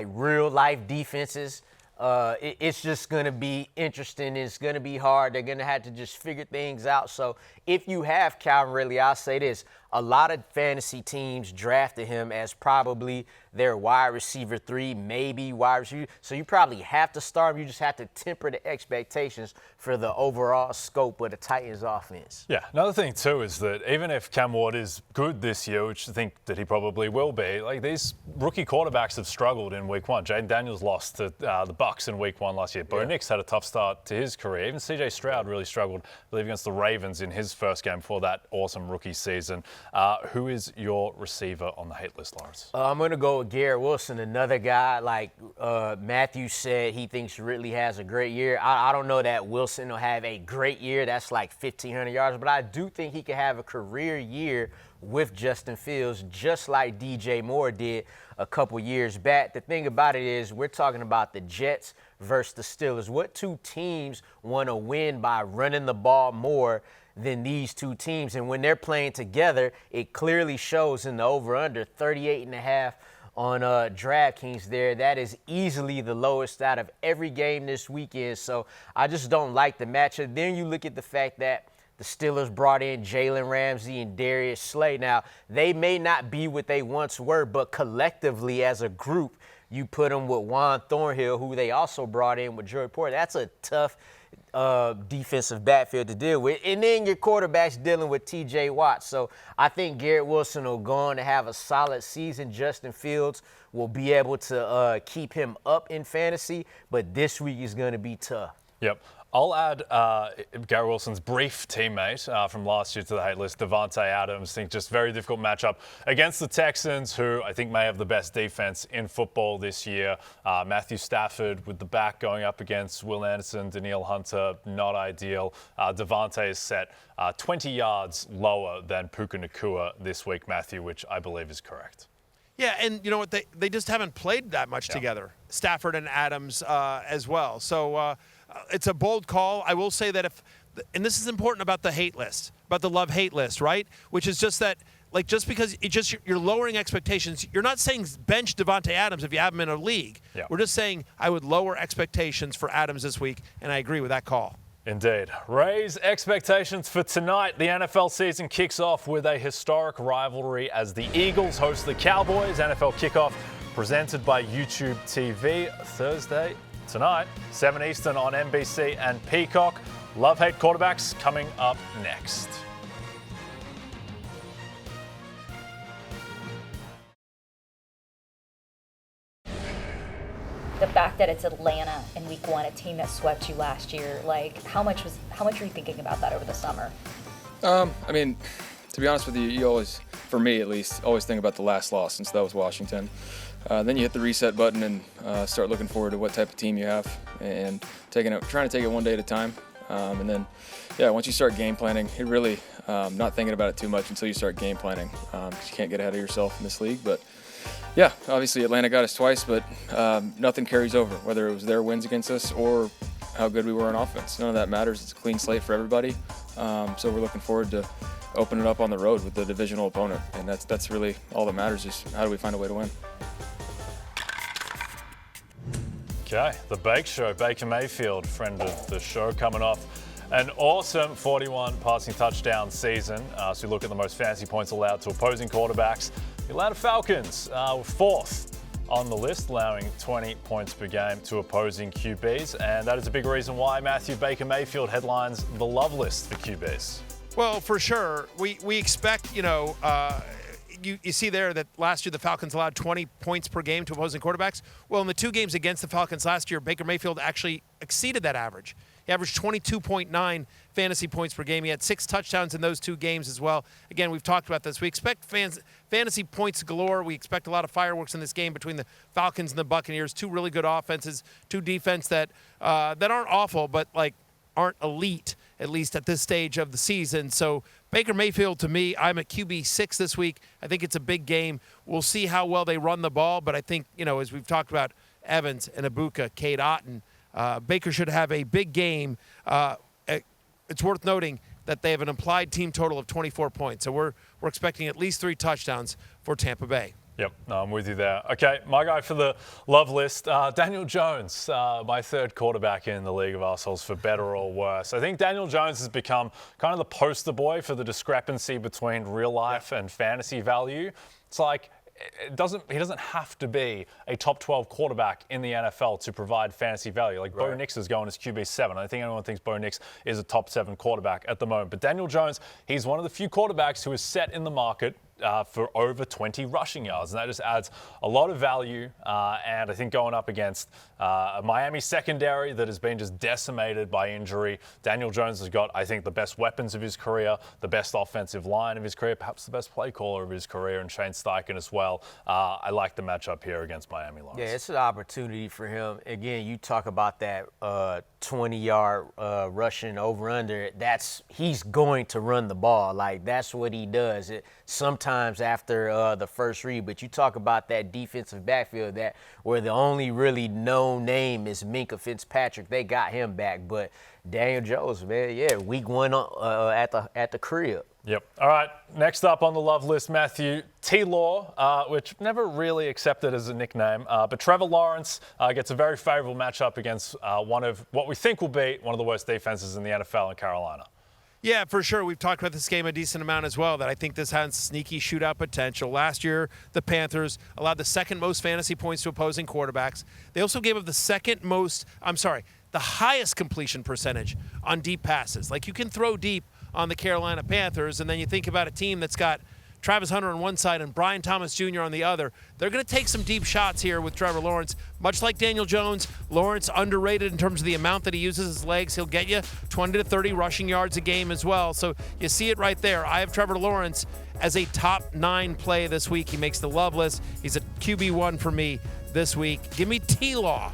real life defenses. It's just going to be interesting. It's going to be hard. They're going to have to just figure things out. So if you have Calvin Ridley, I'll say this. a lot of fantasy teams drafted him as probably their wide receiver 3, maybe wide receiver. So you probably have to start him. You just have to temper the expectations for the overall scope of the Titans offense. Yeah, another thing too is that even if Cam Ward is good this year, which I think that he probably will be, like these rookie quarterbacks have struggled in week 1. Jaden Daniels lost to the Bucs in week 1 last year. Bo Nix had a tough start to his career. Even CJ Stroud really struggled, I believe, against the Ravens in his first game before that awesome rookie season. Who is your receiver on the hate list, Lawrence? I'm going to go with Garrett Wilson, another guy. Like Matthew said, he thinks Ridley has a great year. I don't know that Wilson will have a great year. That's like 1,500 yards. But I do think he could have a career year with Justin Fields, just like DJ Moore did a couple years back. The thing about it is we're talking about the Jets versus the Steelers. What two teams want to win by running the ball more than these two teams? And when they're playing together, it clearly shows in the over-under 38.5 on DraftKings there. That is easily the lowest out of every game this weekend. So I just don't like the matchup. Then you look at the fact that the Steelers brought in Jalen Ramsey and Darius Slay. Now, they may not be what they once were, but collectively as a group, you put them with Juan Thornhill, who they also brought in with Joey Porter. That's a tough defensive backfield to deal with. And then your quarterback's dealing with T.J. Watt. So I think Garrett Wilson will go on to have a solid season. Justin Fields will be able to keep him up in fantasy, but this week is going to be tough. Yep. I'll add Garrett Wilson's brief teammate from last year to the hate list, Davante Adams. I think just very difficult matchup against the Texans, who I think may have the best defense in football this year. Matthew Stafford with the back going up against Will Anderson, Danielle Hunter, not ideal. Davante is set 20 yards lower than Puka Nacua this week, Matthew, which I believe is correct. Yeah, and you know what? They just haven't played that much together, Stafford and Adams as well. So it's a bold call. I will say that and this is important about the hate list, about the love-hate list, right? Which is just that, like, just because you're lowering expectations, you're not saying bench Davante Adams if you have him in a league. Yeah. We're just saying I would lower expectations for Adams this week, and I agree with that call. Indeed. Raise expectations for tonight. The NFL season kicks off with a historic rivalry as the Eagles host the Cowboys. NFL kickoff presented by YouTube TV Thursday tonight, 7 Eastern on NBC and Peacock. Love-hate quarterbacks coming up next. The fact that it's Atlanta in week 1, a team that swept you last year, like how much were you thinking about that over the summer? I mean, to be honest with you, you always, for me at least, always think about the last loss, since that was Washington. Then you hit the reset button and start looking forward to what type of team you have and trying to take it one day at a time. And then, yeah, once you start game planning, it really not thinking about it too much until you start game planning. You can't get ahead of yourself in this league, but yeah, obviously Atlanta got us twice, but nothing carries over, whether it was their wins against us or how good we were on offense. None of that matters. It's a clean slate for everybody. So we're looking forward to opening it up on the road with the divisional opponent, and that's really all that matters, is how do we find a way to win. Okay, the Bake Show, Baker Mayfield, friend of the show, coming off an awesome 41 passing touchdown season. So you look at the most fantasy points allowed to opposing quarterbacks. The Atlanta Falcons were 4th on the list, allowing 20 points per game to opposing QBs. And that is a big reason why Matthew Baker Mayfield headlines the love list for QBs. Well, for sure. We expect, you see there that last year the Falcons allowed 20 points per game to opposing quarterbacks. Well, in the 2 games against the Falcons last year, Baker Mayfield actually exceeded that average. He averaged 22.9 fantasy points per game. He had 6 touchdowns in those 2 games as well. Again, we've talked about this. We expect fantasy points galore. We expect a lot of fireworks in this game between the Falcons and the Buccaneers. 2 really good offenses, 2 defense that aren't awful, but aren't elite, at least at this stage of the season. So Baker Mayfield, to me, I'm at QB6 this week. I think it's a big game. We'll see how well they run the ball, but I think, as we've talked about Evans and Egbuka, Cade, Otton, Baker should have a big game. It's worth noting that they have an implied team total of 24 points. So we're expecting at least 3 touchdowns for Tampa Bay. Yep, no, I'm with you there. Okay, my guy for the love list, Daniel Jones, my third quarterback in the league of assholes for better or worse. I think Daniel Jones has become kind of the poster boy for the discrepancy between real life and fantasy value. It's like, he doesn't have to be a top 12 quarterback in the NFL to provide fantasy value. Like Bo Nix is going as QB7. I think anyone thinks Bo Nix is a top 7 quarterback at the moment. But Daniel Jones, he's one of the few quarterbacks who is set in the market for over 20 rushing yards. And that just adds a lot of value. And I think going up against a Miami secondary that has been just decimated by injury, Daniel Jones has got, I think, the best weapons of his career, the best offensive line of his career, perhaps the best play caller of his career, and Shane Steichen as well. I like the matchup here against Miami Lions. Yeah, it's an opportunity for him. Again, you talk about that 20-yard rushing over-under. He's going to run the ball. Like, that's what he does. Sometimes after the first read, but you talk about that defensive backfield where the only really known name is Minkah Fitzpatrick. They got him back, but Daniel Jones, man, yeah, week 1 at the crib. Yep. All right. Next up on the love list, Matthew, T-Law, which never really accepted as a nickname. But Trevor Lawrence gets a very favorable matchup against one of what we think will be one of the worst defenses in the NFL in Carolina. Yeah, for sure. We've talked about this game a decent amount as well, that I think this has sneaky shootout potential. Last year, the Panthers allowed the second most fantasy points to opposing quarterbacks. They also gave up the highest completion percentage on deep passes. Like, you can throw deep on the Carolina Panthers, and then you think about a team that's got Travis Hunter on one side and Brian Thomas Jr. on the other. They're going to take some deep shots here with Trevor Lawrence. Much like Daniel Jones, Lawrence underrated in terms of the amount that he uses his legs. He'll get you 20 to 30 rushing yards a game as well. So you see it right there. I have Trevor Lawrence as a top 9 play this week. He makes the love list. He's a QB1 for me this week. Give me T-Law.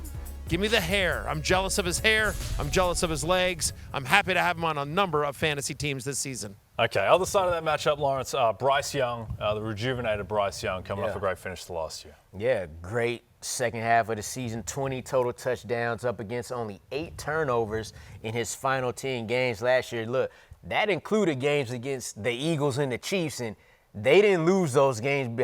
Give me the hair. I'm jealous of his hair. I'm jealous of his legs. I'm happy to have him on a number of fantasy teams this season. Okay, other side of that matchup, Lawrence, Bryce Young, the rejuvenated Bryce Young, coming off a great finish to last year. Yeah, great second half of the season, 20 total touchdowns up against only 8 turnovers in his final 10 games last year. Look, that included games against the Eagles and the Chiefs, and they didn't lose those games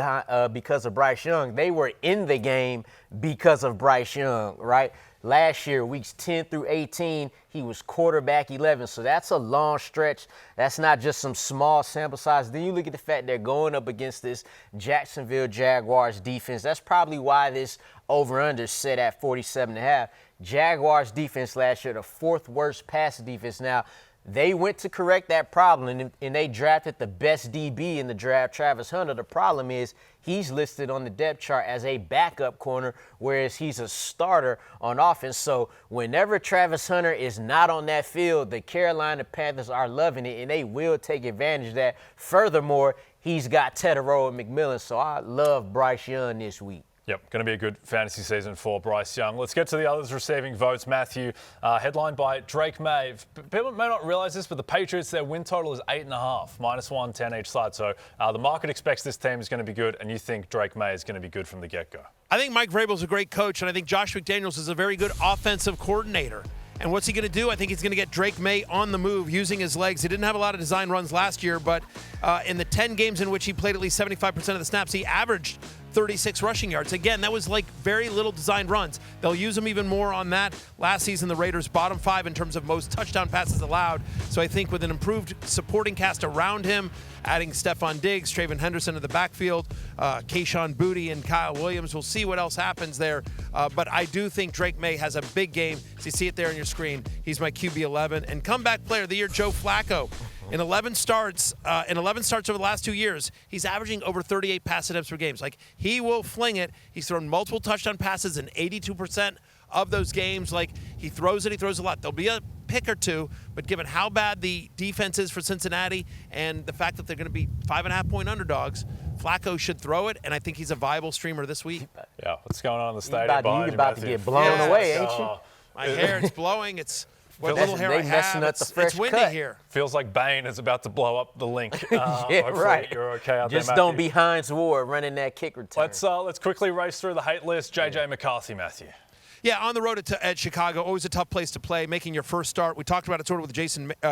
because of Bryce Young. They were in the game because of Bryce Young, right? Last year, weeks 10 through 18, he was quarterback 11. So that's a long stretch. That's not just some small sample size. Then you look at the fact they're going up against this Jacksonville Jaguars defense. That's probably why this over-under set at 47.5. Jaguars defense last year, the 4th worst pass defense. Now, they went to correct that problem, and they drafted the best DB in the draft, Travis Hunter. The problem is he's listed on the depth chart as a backup corner, whereas he's a starter on offense. So whenever Travis Hunter is not on that field, the Carolina Panthers are loving it, and they will take advantage of that. Furthermore, he's got Tetairoa and McMillan, so I love Bryce Young this week. Yep, going to be a good fantasy season for Bryce Young. Let's get to the others receiving votes. Matthew, headlined by Drake Maye. People may not realize this, but the Patriots, their win total is 8.5, -1, 10 each side. So the market expects this team is going to be good, and you think Drake Maye is going to be good from the get-go. I think Mike Vrabel's a great coach, and I think Josh McDaniels is a very good offensive coordinator. And what's he going to do? I think he's going to get Drake Maye on the move using his legs. He didn't have a lot of design runs last year, but in the 10 games in which he played at least 75% of the snaps, he averaged 36 rushing yards. Again, that was like very little designed runs. They'll use him even more on that. Last season, the Raiders bottom 5 in terms of most touchdown passes allowed. So I think with an improved supporting cast around him, adding Stephon Diggs, Traven Henderson to the backfield, Kayshon Boutte and Kyle Williams, we'll see what else happens there. But I do think Drake Maye has a big game. So you see it there on your screen. He's my QB 11. And comeback player of the year, Joe Flacco. In 11 starts over the last 2 years, he's averaging over 38 pass attempts per game. Like, he will fling it. He's thrown multiple touchdown passes in 82% of those games. Like, he throws a lot. There'll be a pick or two, but given how bad the defense is for Cincinnati and the fact that they're going to be 5.5-point underdogs, Flacco should throw it, and I think he's a viable streamer this week. Yeah, what's going on in the stadium? You're about to get blown away, ain't you? My hair, it's blowing. It's what Feels little hair I they messing have. up the fresh It's windy cut. here. Feels like Bane is about to blow up the link. Yeah, right. You're okay out Just there, don't Matthew. be Hines Ward running that kick return. Let's quickly race through the hate list. JJ McCarthy, Matthew. Yeah, on the road at Chicago, always a tough place to play, making your first start. We talked about it sort of with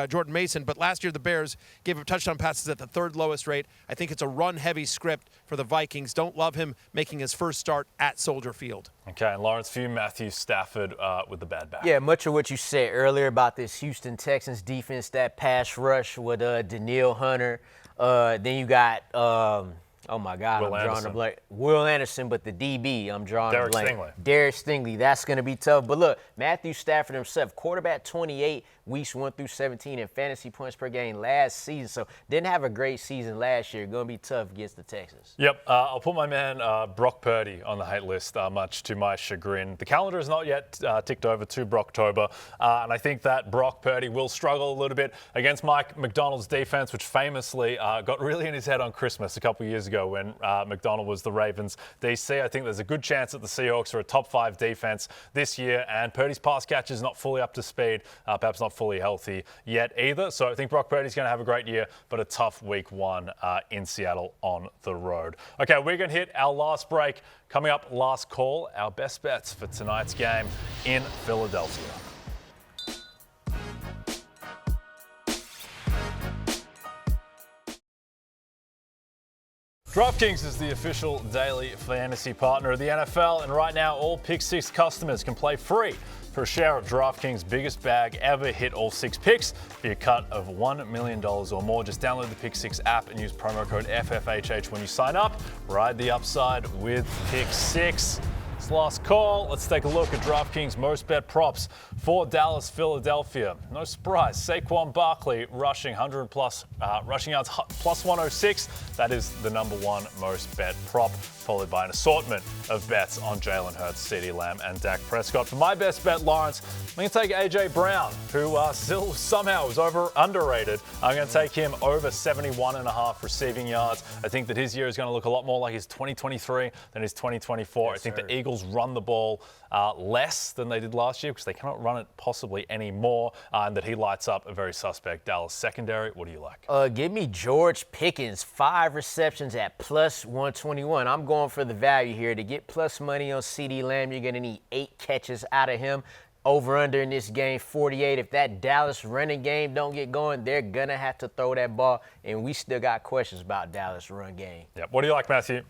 Jordan Mason, but last year the Bears gave up touchdown passes at the third lowest rate. I think it's a run-heavy script for the Vikings. Don't love him making his first start at Soldier Field. Okay, and Lawrence, for you, Matthew Stafford with the bad back. Yeah, much of what you said earlier about this Houston Texans defense, that pass rush with Danielle Hunter. Then you got, oh my God, Will I'm drawing a blank. Will Anderson, but the DB, I'm drawing a blank. Derek Stingley, that's going to be tough. But look, Matthew Stafford himself, quarterback 28, weeks 1 through 17 in fantasy points per game last season. So didn't have a great season last year. Going to be tough against the Texans. Yep, I'll put my man Brock Purdy on the hate list, much to my chagrin. The calendar is not yet ticked over to Brocktober, and I think that Brock Purdy will struggle a little bit against Mike McDonald's defense, which famously got really in his head on Christmas a couple of years ago when McDonald was the Ravens DC. I think there's a good chance that the Seahawks are a top 5 defense this year, and Purdy's pass catch is not fully up to speed, perhaps not fully healthy yet either. So I think Brock Purdy's going to have a great year, but a tough week 1 in Seattle on the road. Okay, we're going to hit our last break. Coming up, last call, our best bets for tonight's game in Philadelphia. DraftKings is the official daily fantasy partner of the NFL, and right now all Pick 6 customers can play free for a share of DraftKings' biggest bag ever. Hit all 6 picks for your cut of $1 million or more. Just download the Pick 6 app and use promo code FFHH when you sign up. Ride the upside with Pick 6. It's last call. Let's take a look at DraftKings' most bet props for Dallas, Philadelphia. No surprise, Saquon Barkley rushing 100 plus rushing yards plus 106. That is the number 1 most bet prop, followed by an assortment of bets on Jalen Hurts, CeeDee Lamb, and Dak Prescott. For my best bet, Lawrence, I'm going to take A.J. Brown, who still somehow is underrated. I'm going to take him over 71.5 receiving yards. I think that his year is going to look a lot more like his 2023 than his 2024. Yes, I think the Eagles run the ball less than they did last year because they cannot run it possibly anymore, and that he lights up a very suspect Dallas secondary. What do you like? Give me George Pickens, 5 receptions at plus 121. I'm going for the value here. To get plus money on CeeDee Lamb, you're going to need 8 catches out of him. Over under in this game, 48. If that Dallas running game don't get going, they're going to have to throw that ball, and we still got questions about Dallas run game. Yep. What do you like, Matthew?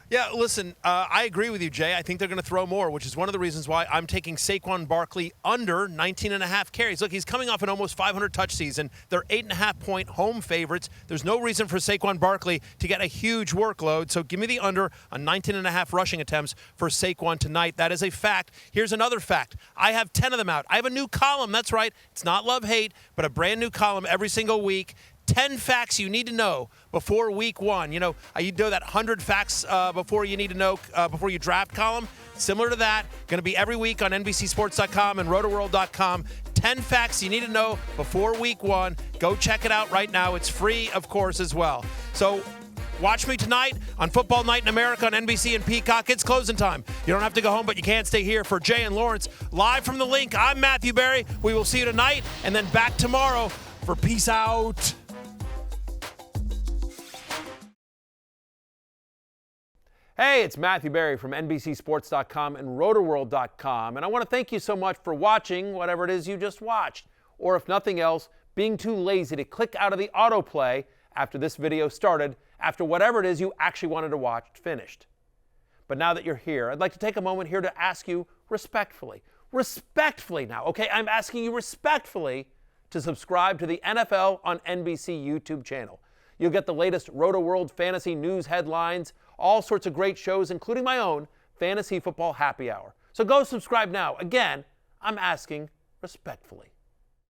Yeah, listen, I agree with you, Jay. I think they're going to throw more, which is one of the reasons why I'm taking Saquon Barkley under 19.5 carries. Look, he's coming off an almost 500-touch season. They're 8.5-point home favorites. There's no reason for Saquon Barkley to get a huge workload, so give me the under on 19.5 rushing attempts for Saquon tonight. That is a fact. Here's another fact. I have 10 of them out. I have a new column. That's right. It's not love-hate, but a brand-new column every single week. 10 facts you need to know before week 1. You know that 100 facts before you need to know before you draft column? Similar to that. Going to be every week on NBCSports.com and RotoWorld.com. 10 facts you need to know before week 1. Go check it out right now. It's free, of course, as well. So watch me tonight on Football Night in America on NBC and Peacock. It's closing time. You don't have to go home, but you can't stay here. For Jay and Lawrence, live from the link, I'm Matthew Berry. We will see you tonight and then back tomorrow for Peace Out. Hey, it's Matthew Berry from NBCSports.com and RotoWorld.com, and I want to thank you so much for watching whatever it is you just watched, or if nothing else, being too lazy to click out of the autoplay after this video started, after whatever it is you actually wanted to watch finished. But now that you're here, I'd like to take a moment here to ask you respectfully now, okay? I'm asking you respectfully to subscribe to the NFL on NBC YouTube channel. You'll get the latest RotoWorld fantasy news headlines, all sorts of great shows, including my own Fantasy Football Happy Hour. So go subscribe now. Again, I'm asking respectfully.